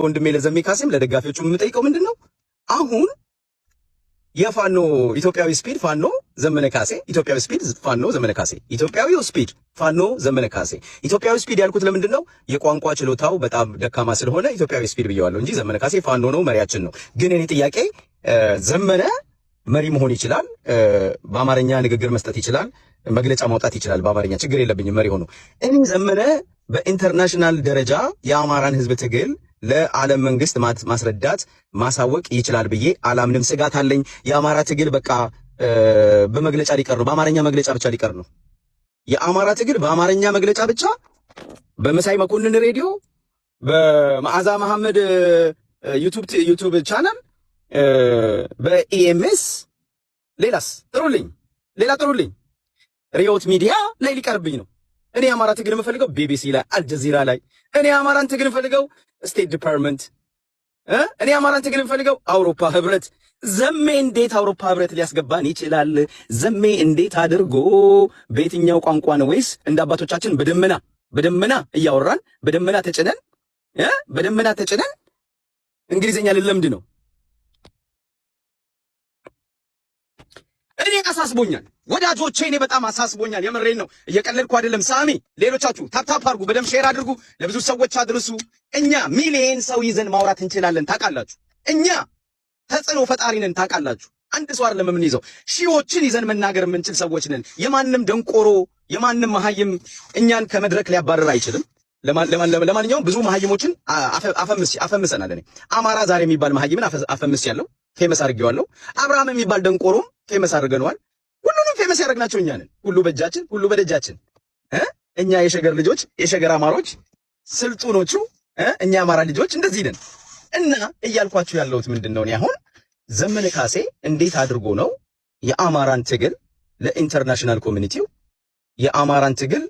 ወንድሜ ለዘሜ ካሴም ለደጋፊዎቹ የምጠይቀው ምንድነው አሁን የፋኖ ኢትዮጵያዊ ስፒድ ፋኖ ዘመነ ካሴ ኢትዮጵያዊ ስፒድ ፋኖ ዘመነ ካሴ ኢትዮጵያዊው ስፒድ ፋኖ ዘመነ ካሴ ኢትዮጵያዊ ስፒድ ያልኩት ለምንድነው የቋንቋ ችሎታው በጣም ደካማ ስለሆነ ኢትዮጵያዊ ስፒድ ብየዋለሁ እንጂ ዘመነ ካሴ ፋኖ ነው መሪያችን ነው። ግን እኔ ጥያቄ ዘመነ መሪ መሆን ይችላል፣ በአማርኛ ንግግር መስጠት ይችላል፣ መግለጫ ማውጣት ይችላል። በአማርኛ ችግር የለብኝም መሪ ሆኖ። እኔ ዘመነ በኢንተርናሽናል ደረጃ የአማራን ህዝብ ትግል ለዓለም መንግስት ማስረዳት ማሳወቅ ይችላል ብዬ አላምንም። ስጋት አለኝ። የአማራ ትግል በቃ በመግለጫ ሊቀር ነው፣ በአማርኛ መግለጫ ብቻ ሊቀር ነው። የአማራ ትግል በአማርኛ መግለጫ ብቻ በመሳይ መኮንን ሬዲዮ፣ በመዓዛ መሐመድ ዩቲዩብ ቻናል፣ በኢኤምኤስ ሌላ ጥሩልኝ ሪዮት ሚዲያ ላይ ሊቀርብኝ ነው። እኔ የአማራ ትግል የምፈልገው ቢቢሲ ላይ፣ አልጀዚራ ላይ። እኔ የአማራን ትግል የምፈልገው ስቴት ዲፓርትመንት። እኔ የአማራን ትግል የምፈልገው አውሮፓ ህብረት። ዘሜ እንዴት አውሮፓ ህብረት ሊያስገባን ይችላል? ዘሜ እንዴት አድርጎ በየትኛው ቋንቋ ነው? ወይስ እንደ አባቶቻችን በደመና እያወራን በደመና ተጭነን እንግሊዝኛ ልለምድ ነው? እኔ አሳስቦኛል ወዳጆቼ፣ እኔ በጣም አሳስቦኛል። የምሬን ነው፣ እየቀለድኩ አይደለም። ሳሚ ሌሎቻችሁ ታፕ አድርጉ፣ በደም ሼር አድርጉ፣ ለብዙ ሰዎች አድርሱ። እኛ ሚሊየን ሰው ይዘን ማውራት እንችላለን፣ ታውቃላችሁ። እኛ ተጽዕኖ ፈጣሪ ነን፣ ታውቃላችሁ። አንድ ሰው አይደለም የምንይዘው፣ ሺዎችን ይዘን መናገር የምንችል ሰዎች ነን። የማንም ደንቆሮ የማንም መሀይም እኛን ከመድረክ ሊያባረር አይችልም። ለማንኛውም ብዙ መሀይሞችን አፈምሰናል። እኔ አማራ ዛሬ የሚባል መሀይምን አፈምስ ያለው ፌመስ አድርጌዋለሁ። አብርሃም የሚባል ደንቆሮም ፌመስ አድርገነዋል። ሁሉንም ፌመስ ያደረግናቸው እኛ ነን። ሁሉ በእጃችን፣ ሁሉ በደጃችን። እኛ የሸገር ልጆች፣ የሸገር አማሮች፣ ስልጡኖቹ እኛ አማራ ልጆች እንደዚህ ነን። እና እያልኳችሁ ያለሁት ምንድነው? እኔ አሁን ዘመነ ካሴ እንዴት አድርጎ ነው የአማራን ትግል ለኢንተርናሽናል ኮሚኒቲው የአማራን ትግል